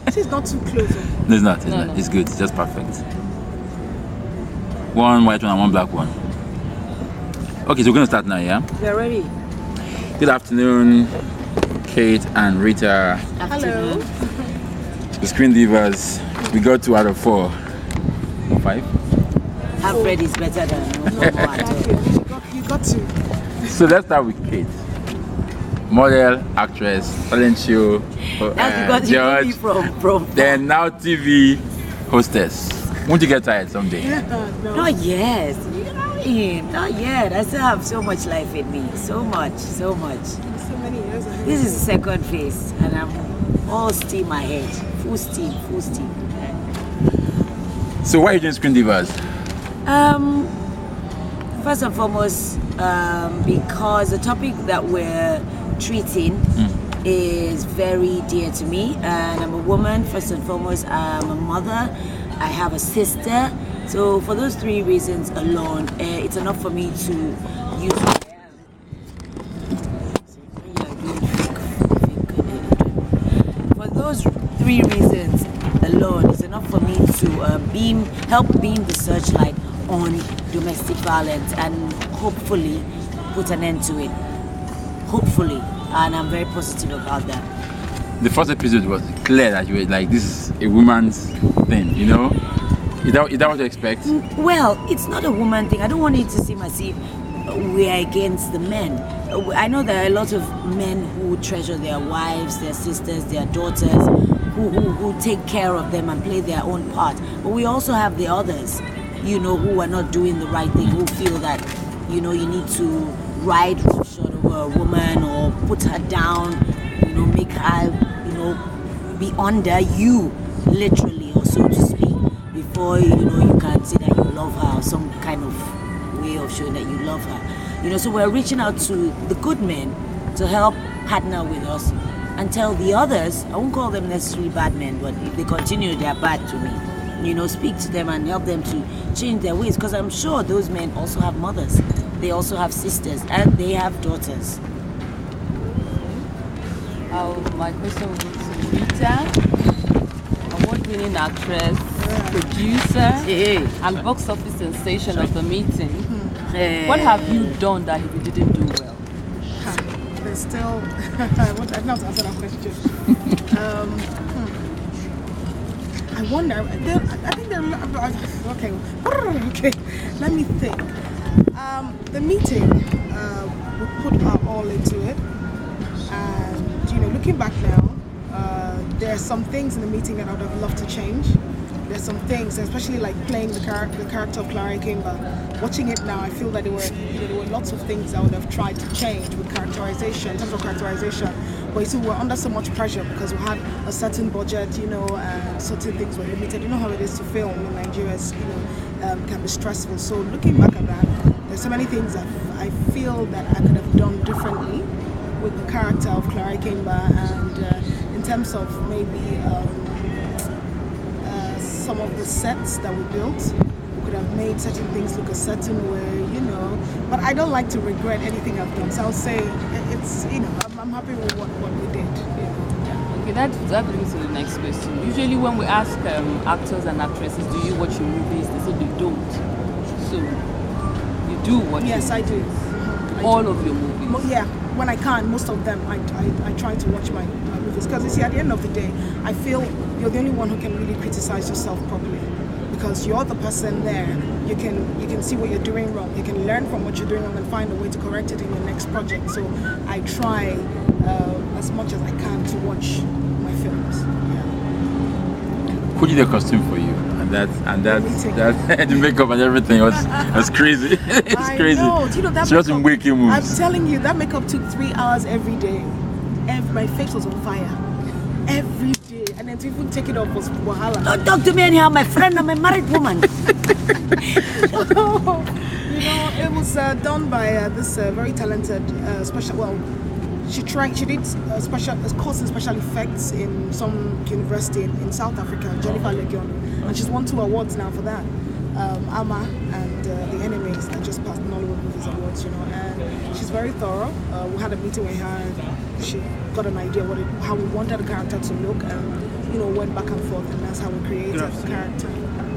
This is not too close. No, it's not. It's not. It's good. It's just perfect. One white one and one black one. Okay, so we're gonna start now, yeah? We're ready. Good afternoon, Kate and Rita. Hello. The Screen Divas. We got 2 out of 4. Or 5? Half bread is better than no more at all. You got to. So let's start with Kate. Model, actress, talent show, That's because you know me from then now TV hostess. Won't you get tired someday? No. Not yet. You know me. Not yet. I still have so much life in me. So much. So many years ahead. This is the second phase, and I'm all steam ahead. Full steam. So why are you doing Screen Divas? First and foremost, because the topic that we're treating is very dear to me, and I'm a woman. First and foremost, I'm a mother. I have a sister. So for those 3 reasons alone, it's enough for me to use what I am. For those 3 reasons alone, it's enough for me to help beam the searchlight on domestic violence and hopefully put an end to it. Hopefully, and I'm very positive about that. The first episode was clear that you were like, this is a woman's thing, you know? Is that what you expect? Well, it's not a woman thing. I don't want it to seem as if we're against the men. I know there are a lot of men who treasure their wives, their sisters, their daughters, who take care of them and play their own part. But we also have the others, you know, who are not doing the right thing, who feel that, you know, you need to ride roughshod over a woman or put her down, you know, make her, you know, be under you, literally, or so to speak, before, you know, you can say that you love her, or some kind of way of showing that you love her. You know, so we're reaching out to the good men to help partner with us and tell the others, I won't call them necessarily bad men, but if they continue, they're bad to me. You know, speak to them and help them to change their ways, because I'm sure those men also have mothers. They also have sisters and they have daughters. My question will go to Rita, award-winning actress, producer, and box office sensation of the meeting. What have you done that you didn't do well? There's still... I want not to answer that question. I wonder... I think there are... Okay. Let me think. The meeting, we put our all into it, and you know, looking back now, there are some things in the meeting that I would have loved to change. There's some things, especially like playing the character of Clara Kimber. Watching it now, I feel that there were lots of things I would have tried to change with characterization, in terms of characterization. But you see, we're under so much pressure because we had a certain budget, you know, and certain things were limited. You know how it is to film in Nigeria, can be stressful. So looking back at that, there's so many things that I feel that I could have done differently with the character of Clara Kimber, and in terms of maybe some of the sets that we built, we could have made certain things look a certain way, you know. But I don't like to regret anything I've done, so I'll say it's, you know, I'm happy with what we did. Yeah. Okay, that brings to the next question. Usually when we ask actors and actresses, do you watch your movies? They say they don't. So you do watch? Yes, I do. All of your movies? Yeah, when I can, most of them, I try to watch my movies, because you see, at the end of the day, I feel you're the only one who can really criticize yourself properly, because you're the person there. You can see what you're doing wrong. You can learn from what you're doing wrong and find a way to correct it in your next project. So I try as much as I can to watch my films. Yeah. Who did the costume for you? And that the makeup and everything was crazy. It's crazy. Know. Do you know that just in waking moves. I'm telling you, that makeup took 3 hours every day. My face was on fire every day, and then to even take it off was wahala. Don't talk to me anyhow, my friend. I'm a married woman. You know, it was done by this very talented special. Well, she did a course in special effects in some university in South Africa, Jennifer Legion, and she's won 2 awards now for that. Ama and the Enemies that just passed Nollywood Movies Awards, and she's very thorough. We had a meeting with her. She got an idea how we wanted the character to look, and went back and forth, and that's how we created the character.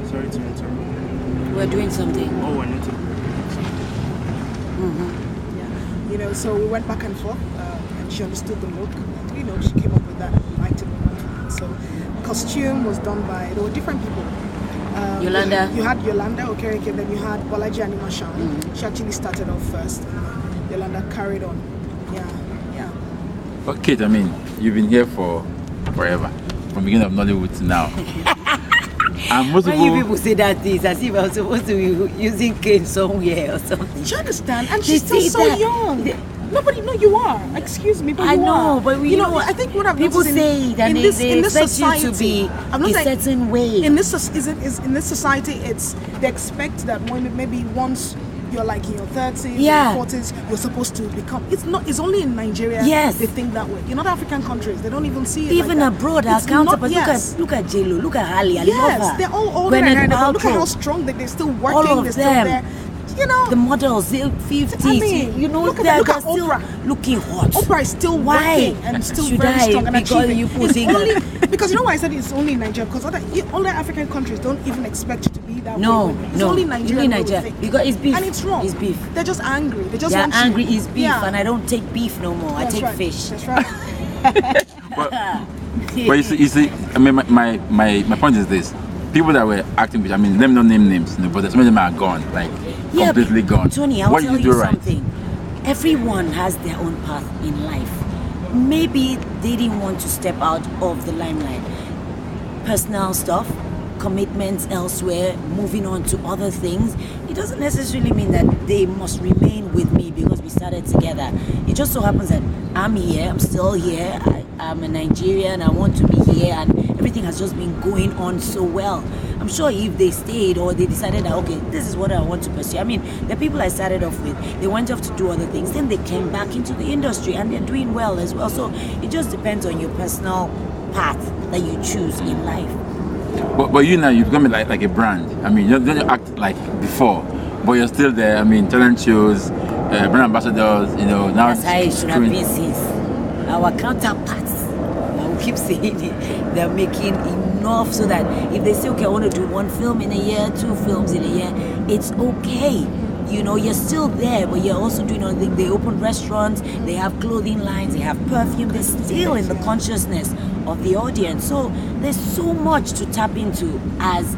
Sorry to interrupt. We're doing something. Oh, we're not. Yeah, so we went back and forth, and she understood the look, and she came up with that and liked it. So costume was done by, there were different people. Yolanda. You had Yolanda Okereke, then you had Bolaji Animashan. She actually started off first, and Yolanda carried on. Yeah. But Kate, I mean, you've been here for forever, from beginning of Nollywood to now. And most when you people say that things as if I'm supposed to be using cane somewhere or something. Do you understand? And she's still so young. Nobody, no, you are. Excuse me, but I you know, are. but I think what I've people noticed say that they expect you to be a certain way. In this society, they expect that when maybe once you're like in your 30s, your 40s, you're supposed to become. It's only in Nigeria. Yes. They think that way. In other African countries, they don't even see it. Even like abroad, our counterparts. Yes. Look at J-Lo, look at Halle, I love her. They're all older and look at how strong they're still working. All of they're still them. there. The models, they're 50s. I mean, look at still Oprah. looking hot. Oprah is still working and still very strong and achieving. Because you know why I said it's only in Nigeria? Because other African countries don't even expect you to be that way. It's only Nigeria. Because it's beef. And it's wrong. It's beef. They're just angry. They're angry. It's beef, and I don't take beef no more. I take fish. That's right. but you see, I mean, my point is this. People that were acting with, I mean, let me not name names, but some of them are gone, like completely gone. Tony, I'll tell you something. Everyone has their own path in life. Maybe they didn't want to step out of the limelight. Personal stuff, commitments elsewhere, moving on to other things. It doesn't necessarily mean that they must remain with me because we started together. It just so happens that I'm here, I'm still here, I'm a Nigerian, I want to be here, and everything has just been going on so well. I'm sure if they stayed or they decided that, okay, this is what I want to pursue. I mean, the people I started off with, they went off to do other things, then they came back into the industry and they're doing well as well. So it just depends on your personal path that you choose in life. But you now, you've become like a brand. I mean, you don't act like before, but you're still there. I mean, talent shows, brand ambassadors, now. That's how it should have been since. Our counterparts, I will keep saying it, they're making enough so that if they say, okay, I want to do 1 film in a year, 2 films in a year, it's okay. You're still there, but you're also doing other things. They open restaurants, they have clothing lines, they have perfume, they're still in the consciousness of the audience. So there's so much to tap into as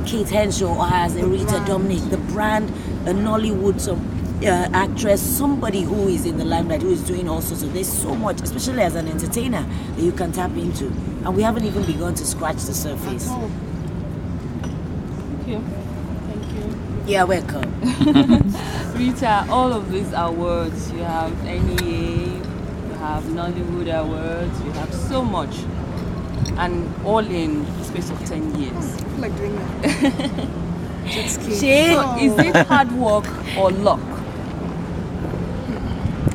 Kate Henshaw or as a Rita Dominic, the brand, a Nollywood actress, somebody who is in the limelight, who is doing all sorts of. There's so much, especially as an entertainer, that you can tap into. And we haven't even begun to scratch the surface. Thank you. You're welcome. Rita, all of these awards, you have NEA, you have Nollywood Awards, you have so much, and all in the space of 10 years. I feel like doing that. Jet ski. So is it hard work or luck?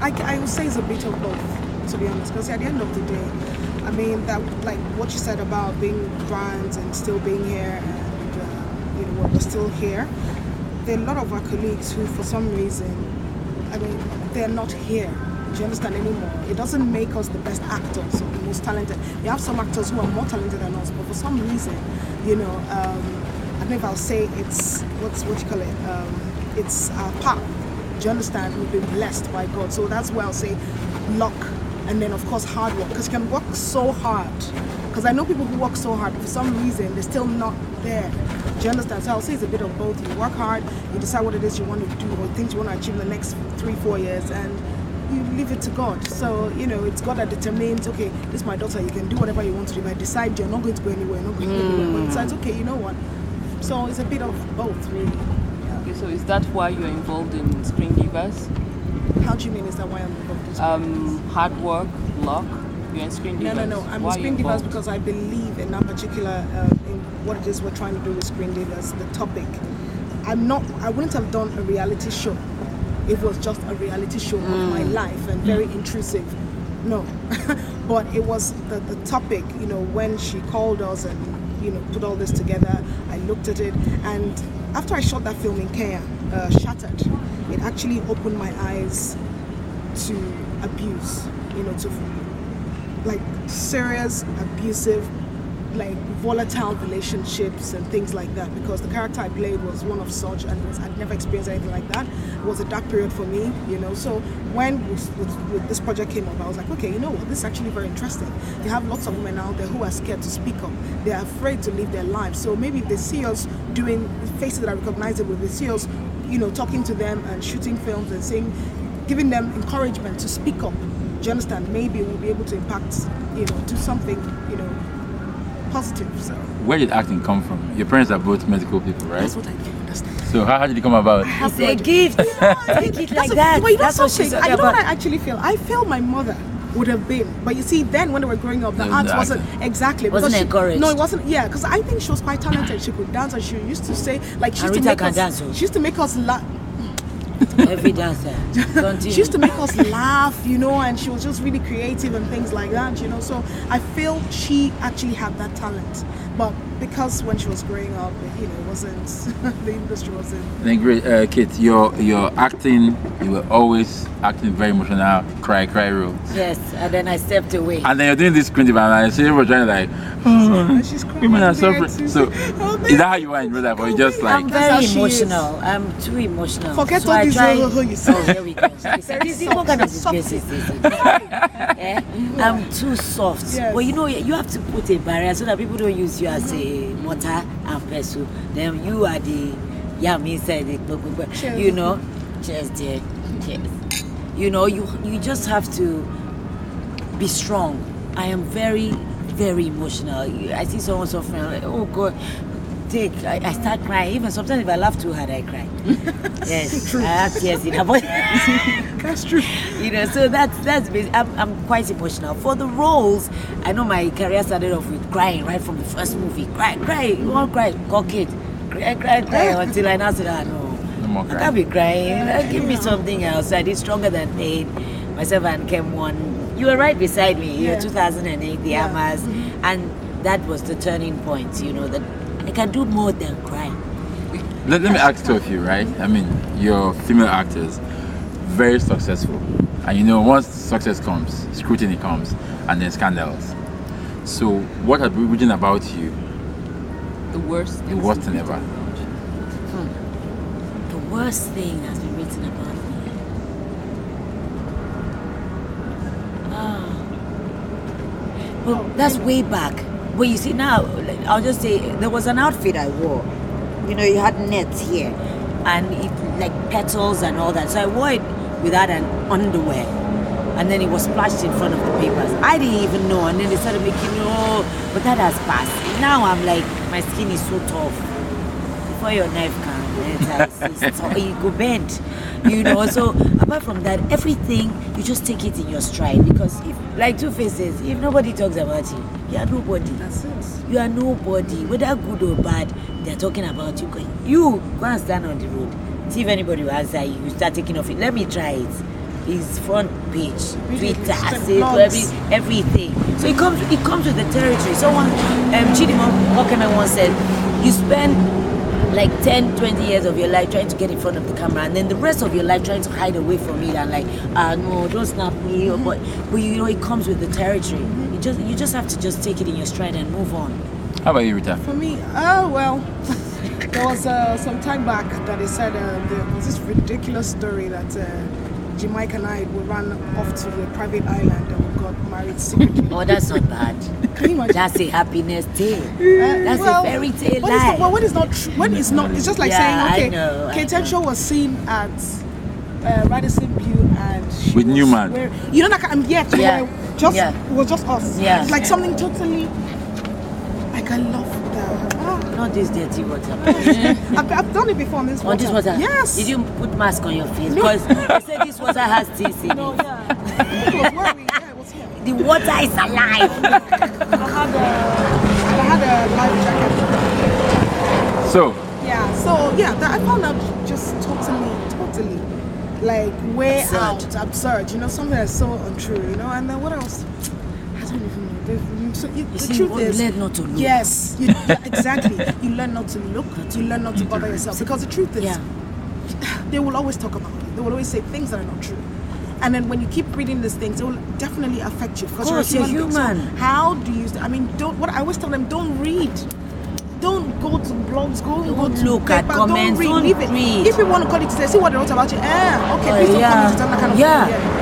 I would say it's a bit of both, to be honest, because at the end of the day, I mean, that like what you said about being brands and still being here, and we're still here. There are a lot of our colleagues who, for some reason, I mean, they're not here. Do you understand anymore? It doesn't make us the best actors or the most talented. You have some actors who are more talented than us, but for some reason, I don't know if I'll say it's what you call it. It's our path. Do you understand? We've been blessed by God, so that's why I'll say luck, and then of course hard work, because you can work so hard. Because I know people who work so hard, but for some reason they're still not there. Do you understand? So I'll say it's a bit of both. You work hard, you decide what it is you want to do or things you want to achieve in the next 3-4 years, and you leave it to God. So, it's God that determines, okay, this is my daughter, you can do whatever you want to do. If I decide you're not going to go anywhere, you're not going anywhere, but decides, okay, you know what? So it's a bit of both, really. Yeah. Okay, so is that why you're involved in Screen Givers? How do you mean, is that why I'm involved in Screen Givers? Hard work, luck. You're in Screen Givers. No. I'm in Screen Givers because I believe in that particular, in what it is we're trying to do with Screen Givers, the topic. I wouldn't have done a reality show if it was just a reality show of my life and very intrusive. No. But it was the topic, when she called us and, put all this together, I looked at it and after I shot that film in Kenya, Shattered, it actually opened my eyes to abuse, to like serious, abusive, like volatile relationships and things like that, because the character I played was one of such, and I'd never experienced anything like that. It was a dark period for me, so when with this project came up, I was like, okay, you know what, this is actually very interesting. You have lots of women out there who are scared to speak up. They're afraid to live their lives. So maybe if they see us doing faces that are recognizable, they see us talking to them and shooting films and saying, giving them encouragement to speak up, do you understand? Maybe we'll be able to impact, do something, positive. So where did acting come from? Your parents are both medical people, right? that's what I don't understand. So how did it come about? It's a gift. Take it like that. But That's what she's talking I know what I about. actually feel. I feel my mother would have been, but you see, then when they were growing up, the art wasn't exactly Wasn't because encouraged. No, it wasn't. Yeah, because I think she was quite talented. She could dance, and she used to say she used to Rita make can us. dance, oh. She used to make us laugh. Every dancer. Continue. She used to make us laugh, and she was just really creative and things like that, So I feel she actually had that talent, but because when she was growing up, it wasn't the industry wasn't. Then great, Kate. Your acting, you were always acting very emotional, cry roles. Yes, and then I stepped away. And then you're doing this cringe, and I see you were trying like, And she's crying women are there suffering. too. So Oh, is that how you are in real life, or you just like? I'm That's how very she is. emotional. I'm too emotional. Forget so all I these try. who you say. Oh, here we go. What kind of disgrace is this? Eh? I'm too soft. Yes. But you have to put a barrier so that people don't use you as a mortar and pestle. Then you are the inside the Cheers. Cheers, dear. Cheers. You just have to be strong. I am very, very emotional. I see someone suffering, I'm like, oh God, I start crying. Even sometimes if I laugh too hard, I cry. Yes, True. I have tears in my voice. That's true. So that's basically, I'm quite emotional. For the roles, I know my career started off with crying right from the first movie. Cry, you won't cry, cock it. Cry until I now said, no more I crying. can't be crying. Give me something else. I did Stronger Than Pain. Myself and Kem won. You were right beside me. Yeah. 2008, the Amas, and that was the turning point. That I can do more than cry. Let me ask two of you, right? I mean, you're female actors, very successful, and once success comes, scrutiny comes, and then scandals. So, what have been written about you? The worst thing ever. The worst thing that's been written about me. Well, that's way back. But you see now, I'll just say there was an outfit I wore. You had nets here, and it like petals and all that. So I wore it without an underwear, and then it was splashed in front of the papers. I didn't even know, and then they started making but that has passed. Now I'm like, my skin is so tough. Before your knife can, you go bend. So apart from that, everything you just take it in your stride, because if, like Two Faces, if nobody talks about you, you are nobody. That's it. You are nobody, whether good or bad. They're talking about you. You go and stand on the road. See if anybody will answer you. You start taking off it. Let me try it. It's front page, Twitter, everything. So it comes with the territory. Someone, Chidimo Okeme once said, you spend like 10, 20 years of your life trying to get in front of the camera, and then the rest of your life trying to hide away from it and like, no, don't snap me. But it comes with the territory. You just have to just take it in your stride and move on. How about you, Rita? For me, there was some time back that they said there was this ridiculous story that Jamaica and I would run off to the private island and we got married secretly. Oh, that's not bad. Can you imagine? That's a happiness tale. That's a fairy tale life. When it's not true, when it's not, it's just like saying, okay, I know. Kate Henshaw was seen at Radisson Blu and she With was Newman. It was just us. Yeah. It's like something totally, like I love that. Not this dirty water. I've done it before on this water. On this water? Yes. Did you put mask on your face? Because they said this water has teeth in No, it. yeah. It was where it was here. The water is alive. I had a life jacket. So, I found out just totally like way Absurd. absurd, something that's so untrue, and then what else? I don't even know. So the see, truth you is, learn not to look. Yes, exactly. You learn not to look. You learn not to bother yourself, because the truth is, they will always talk about it. They will always say things that are not true. And then when you keep reading these things, it will definitely affect you. Because Of course, you're a you're human. human. So how do you? I mean, don't. What I always tell them: don't read. Don't go to blogs. Go to look at paper, comments, Don't don't read. Leave it. read. If you want to call it today, see what they wrote about you. Okay. Please don't comment it on that kind of Yeah. thing.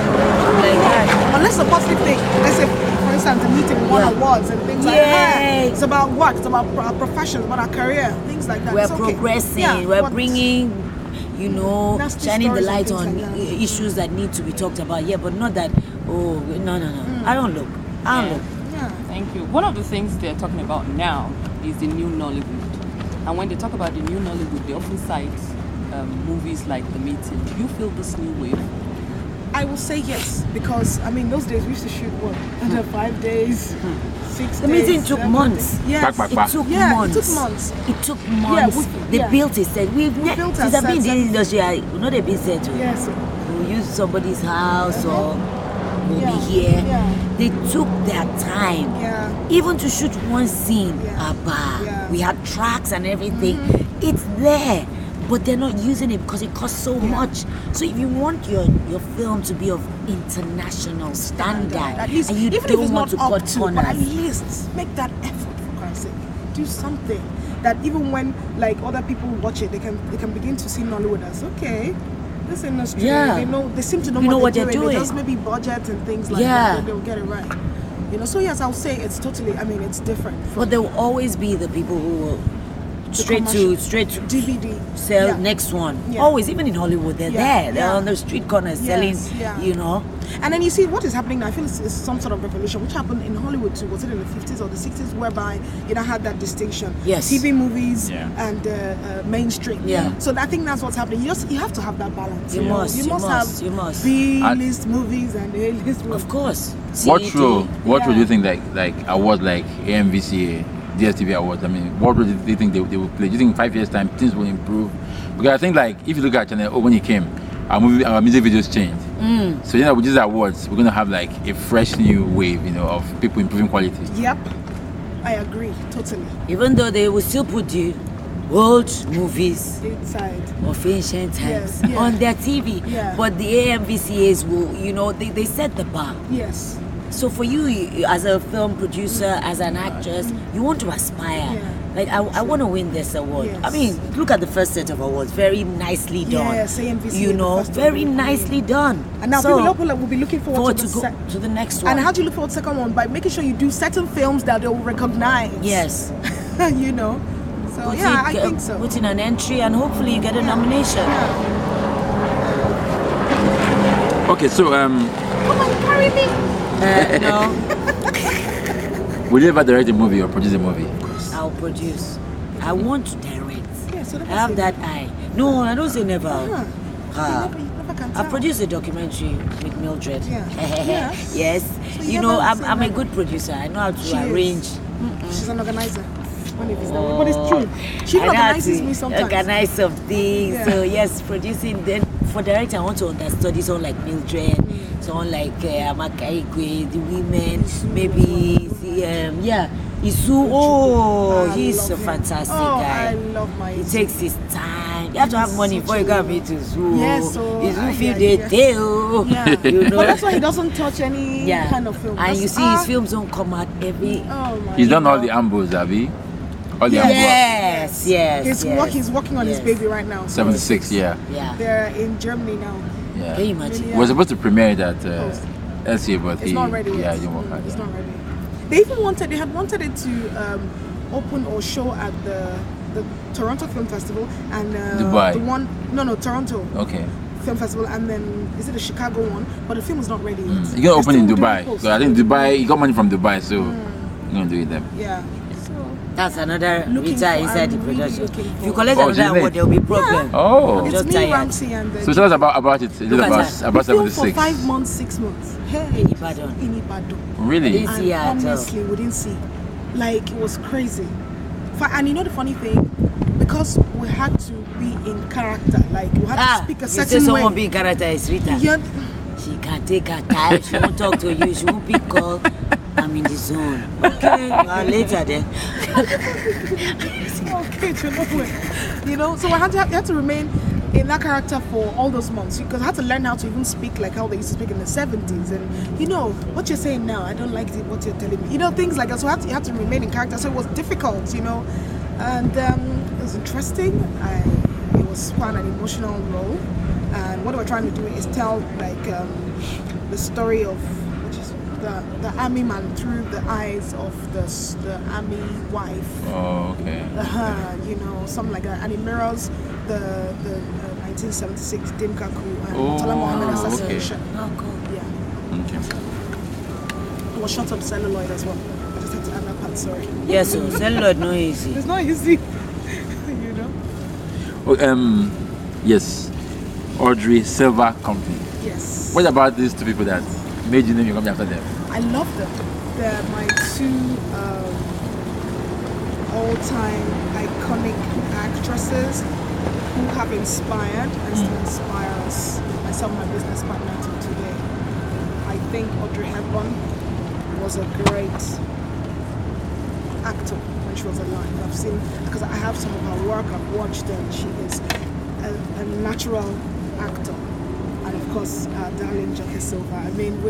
Like that. Unless a positive thing. Let's say, for instance, the meeting won awards and things like Yay. that. It's about work. It's about our profession. About our career. Things like that. We're It's okay. progressing. Yeah, We're but bringing, Nasty shining the stories and light things on like that. issues that need to be talked about. Yeah, but not that. Oh no. I don't look. Yeah. Thank you. One of the things they're talking about now is the new Nollywood. And when they talk about the new Nollywood, they often cite movies like The Meeting. Do you feel this new wave? I will say yes, because I mean those days we used to shoot what under 5 days, 6 The days. meeting took 7 months. days. Yes. Back. It took months. It took months. It took months. They built a set. We've built since our I've been in sets, the industry, I know they've been set. Yes. We'll use somebody's house or we'll Yeah. be here. Yeah. They took their time. Yeah. Even to shoot one scene, Yeah. Yeah. we had tracks and everything. It's there, but they're not using it because it costs so much. So if you want your film to be of international standard, At least, and you even if don't it's want not to up cut to, but at corners, least make that effort, for Christ's sake. Do something that even when like other people watch it, they can begin to see Nollywood as okay. This industry, Yeah. they seem to know, You know what they're they're doing. They doing. just maybe budget and things like Yeah. that, and they'll get it right. So yes, I'll say it's totally. I mean, it's different. but there will always be the people who will straight to DVD sell Yeah. next one. Yeah. Always, even in Hollywood, they're Yeah, there. They're yeah. on the street corners selling, yeah. And then you see what is happening now. I feel it's some sort of revolution, which happened in Hollywood too. Was it in the 50s or the 60s, whereby had that distinction? Yes. TV movies Yeah. and mainstream. Yeah. So I think that's what's happening. You have to have that balance. You must, you must must, have you must. B-list movies and A-list movies. Of course. What CD. role Yeah. do you think like awards like AMVCA, DSTV awards? I mean, what role do you think they will play? Do you think in 5 years' time things will improve? Because I think like if you look at Channel O when it came, our music videos changed. So with these awards, we're gonna have like a fresh new wave, of people improving quality. Yep. I agree totally. Even though they will still put the old movies Inside. of ancient times Yes, yeah. on their TV, Yeah. but the AMVCAs will, they set the bar. Yes. So for you, as a film producer, as an actress, you want to aspire. Yeah. Like, I want to win this award. Yes. I mean, look at the first set of awards. Very nicely done. Yes, AMVCA, the first very one. nicely done. And now So, people will be looking forward to the to the next one. And how do you look forward to the second one? By making sure you do certain films that they'll recognize. Yes. So Put I in- think so. Put in an entry and hopefully you get a nomination. Okay, so Come on, carry me. No, will you ever direct a movie or produce a movie? I'll produce. I want to direct. Yeah, so I let have me that eye. No, I don't say never. Uh-huh. Ah. You never can I tell. produced a documentary with Mildred. Yeah. Yeah. Yes. So You you know, haven't I'm seen a that? good producer. I know how to She is. arrange. She's an organizer. Funny if it's that way, but it's true. She I know how organizes to me sometimes. Organize some things. Yeah. So yes, producing. Then for directing, I want to understudy someone like Mildred, someone like Amaka Igwe, the women, maybe Isu. Oh, I he's love a him. fantastic I guy. love my He Isu. takes his time. You have to have money Such before a you go love. meet Isu. Yes, so, Isu feel yeah. the tail. Yeah. You know. But that's why he doesn't touch any Yeah. kind of film. And That's- you see his films don't come out every. Oh my He's done all God. the ambos, Abby. All the Yeah. ambos. Yes. He's working on his Yes. baby right now. So 76, yeah. Yeah. They're in Germany now. Yeah. Can you imagine? Yeah. We're supposed to premiere it at LCA, but It's not ready yet. Yeah, it didn't work out. It's yeah. not ready. They had wanted it to open or show at the Toronto Film Festival and Dubai. Toronto Okay. Film Festival, and then is it the Chicago one? But the film is not ready yet. You're gonna They're open in still doing Dubai. post. So I think Dubai, you got money from Dubai, so you're gonna do it then. Yeah. So That's another Looking Rita for- inside the I'm really production. looking If you for- collect Oh, another she's award, late. there will be problem. Oh. it's Just me, tired. Ramsey, and So tell us about it. Look at About that. about we filmed for 76. 5 months, 6 months. Hey, In Ibadan. in Ibadan. Really? It's- And Yeah, at all. honestly, we didn't see. Like, it was crazy. And you know the funny thing? Because we had to be in character. Like, we had to speak a you say certain someone way. being character is Rita. Yeah, She can take her time. She won't talk to you. She won't pick call. I'm in the zone. Okay, later then. Okay, you know, so I had to remain in that character for all those months because I had to learn how to even speak like how they used to speak in the 70s. And you know what you're saying now, I don't like what you're telling me. You know, things like that. So you had to remain in character. So it was difficult, you know, and it was interesting. It was quite an emotional role. And what we're trying to do is tell like the story of the army man through the eyes of the army wife. Oh, okay. You know, something like that, and it mirrors the 1976 Dinkaku and Murtala Mohammed assassination. Okay. Oh, cool. Yeah. Okay. It was shot on celluloid as well. I just had to add that part. Sorry. Yes, so celluloid no easy. It's not easy. You know. Oh, yes. Audrey Silver Company. Yes. What about these two people that made you name your company after them? I love them. They're my two all-time iconic actresses who have inspired and still inspire us. Myself and my business partner till today. I think Audrey Hepburn was a great actor when she was alive. I've seen, because I have some of her work, I've watched her, and she is a natural actor. And of course, darling Joke Silva. I mean,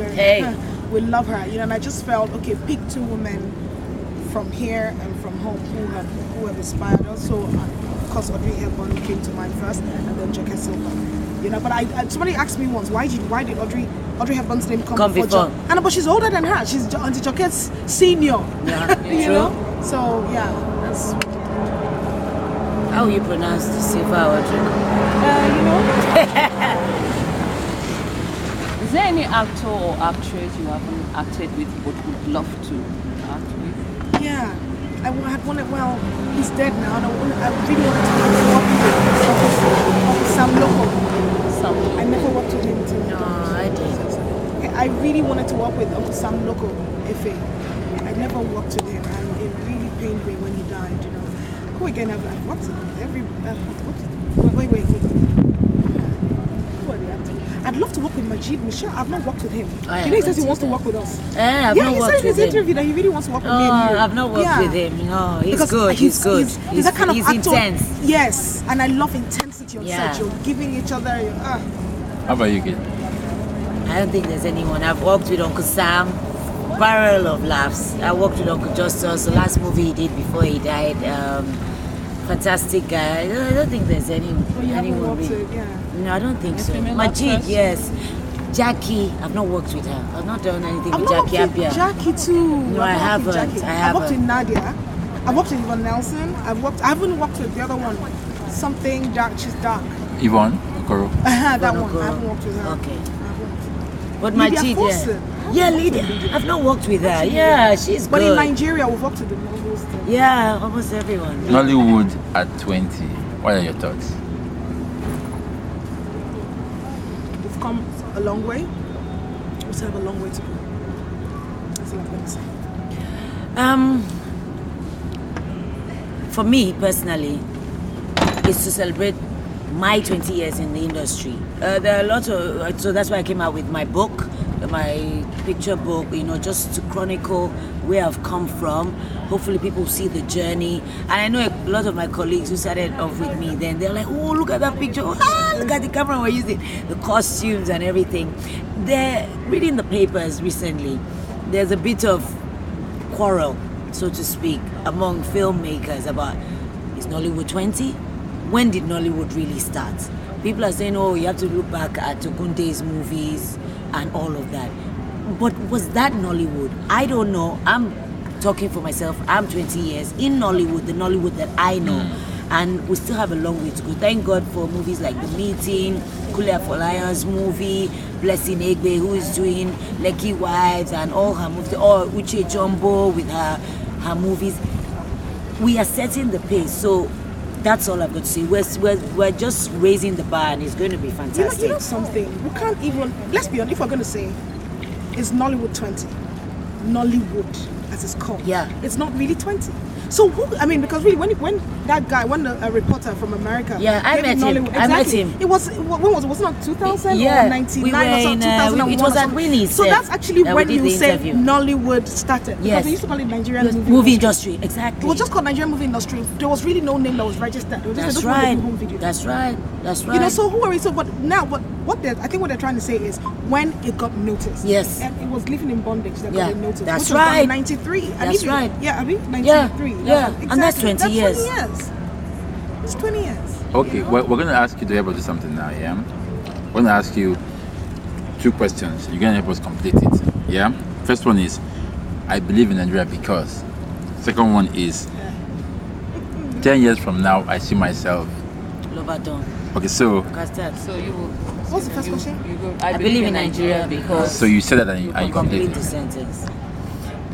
we love her, you know. And I just felt, okay, pick two women from here and from home who have inspired us. So, of course, Audrey Hepburn came to mind first, and then Joke Silva. You know, but somebody asked me once, why did Audrey Hepburn's name come before? And but she's older than her. She's Auntie Joke's senior. Yeah, you know. So yeah, that's. How you pronounce the Silva Audrey? You know. Is there any actor or actress you haven't acted with but would love to act with? Yeah, I had wanted. Well, he's dead now, and I really wanted to work with Sam Loco. I never worked with him until No, I did. Okay, I really wanted to work with Uncle Sam Loco, Efe. I never worked with him, and it really pained me when he died. You know, who again? I've worked with wait. Who are the actors? I'd love to work with Majid Michel. I've not worked with him. You know, he says he wants to work with us. I've not he worked said in his with him. interview that he really wants to work with me and you. I've not worked with him. No, he's Because good. He's good. He's that kind of he's actor. intense. Yes, and I love intensity on Yeah. set. You're giving each other. How about you, kid? I don't think there's anyone. I've worked with Uncle Sam, barrel of laughs. I worked with Uncle Justus, the last movie he did before he died. Fantastic guy. I don't think there's anyone really. No, I don't think so. Majid, yes. Jackie, I've not worked with her. I've not done anything with Jackie Appiah. Jackie too. No, I haven't. I've worked with Nadia. I've worked with Yvonne Nelson. I haven't worked with the other one. Something dark. She's dark. Yvonne Okoro. That one. Okoro. I haven't worked with her. Okay. I haven't. But Lydia Majid, Forson. yeah, Lydia. I've not worked with her. Yeah, she's But good. in Nigeria, we've worked with the almost. Yeah, almost everyone. Nollywood at 20. What are your thoughts? We've come a long way. We still have a long way to go. That's all I'm going to say. For me personally, is to celebrate my 20 years in the industry. There are a lot of, so that's why I came out with my book, my picture book, you know, just to chronicle where I've come from. Hopefully people see the journey. And I know a lot of my colleagues who started off with me then, they're like, oh, look at that picture. Oh, look at the camera we're using, the costumes and everything. They're reading the papers recently. There's a bit of quarrel, so to speak, among filmmakers about, is Nollywood 20? When did Nollywood really start? People are saying, oh, you have to look back at Ogunde's movies and all of that. But was that Nollywood? I don't know. I'm talking for myself. I'm 20 years in Nollywood, the Nollywood that I know. And we still have a long way to go. Thank God for movies like The Meeting, Kulia Folaya's movie, Blessing Egbe, who is doing Lekki Wives and all her movies, or Uche Jumbo with her movies. We are setting the pace. So that's all I've got to say. We're just raising the bar and it's going to be fantastic. You know something? We can't even, let's be honest, if we're going to say, it's Nollywood 20. Nollywood. as it's called. Yeah. It's not really 20. So who? I mean, because really, when that guy, when a reporter from America, Yeah, I gave met him. Nollywood- I met exactly. him. It was when was it? Was it not 2000 Yeah, or 99 we were or something? in, 2001 it was or at something. Winnie's, So that's actually we when did you the say interview. Nollywood started. Yes. Because they used to call it Nigerian movie industry, exactly. It was just called Nigerian movie industry. There was really no name that was registered. It was just That's they just wanted to right. do home video. That's right. That's right. You know, so who are we? So, but now, I think what they're trying to say is when it got noticed. Yes. And it was living in bondage that Yeah, got noticed. that's which was done right. in 93. That's right. Yeah, I mean, 93. Yeah, Exactly. and that's 20 years. 20 years. It's 20 years. Okay, you know? we're going to ask you to help us do something now, yeah? We're going to ask you 2 questions. You're going to help us complete it, yeah? First one is, I believe in Nigeria because. Second one is, 10 years from now, I see myself. Lobaton. Okay, so Custard. So you will. What's the first question? You go. I believe in Nigeria because. so you said that and you Complete completed the it. sentence.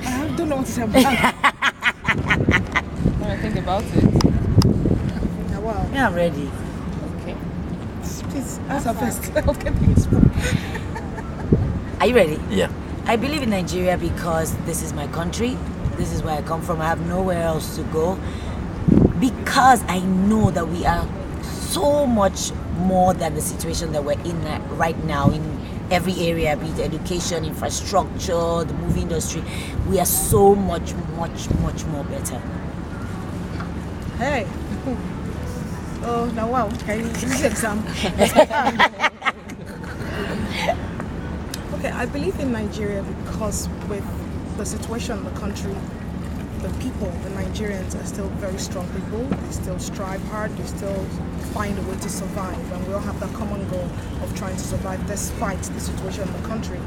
I don't know what to say about that. When I think about it. Yeah, wow. Yeah, I'm ready. Okay. Please, answer first. Okay, please. Are you ready? Yeah. I believe in Nigeria because this is my country. This is where I come from. I have nowhere else to go. Because I know that we are so much more than the situation that we're in right now in every area, be it education, infrastructure, the movie industry. We are so much more better. Hey. Oh, now wow. Okay, this is exam. Okay, I believe in Nigeria because with the situation in the country, the people, the Nigerians are still very strong people. They still strive hard. They still find a way to survive. And we all have that common goal of trying to survive despite the situation in the country.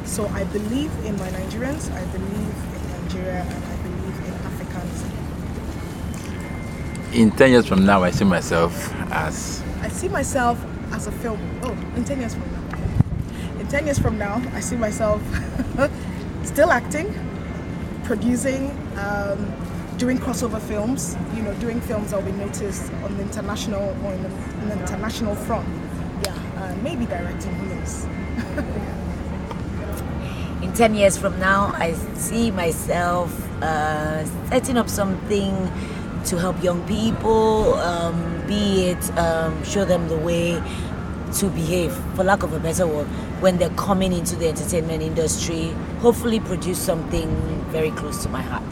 So I believe in my Nigerians. I believe in Nigeria. And I believe in Africans. In 10 years from now, I see myself as. I see myself as a film. Oh, in 10 years from now. In 10 years from now, I see myself still acting, producing, doing crossover films, you know, doing films that will be noticed on the international or in the international front. Yeah, maybe directing, who knows? In 10 years from now, I see myself setting up something to help young people, be it show them the way to behave, for lack of a better word, when they're coming into the entertainment industry, hopefully produce something very close to my heart.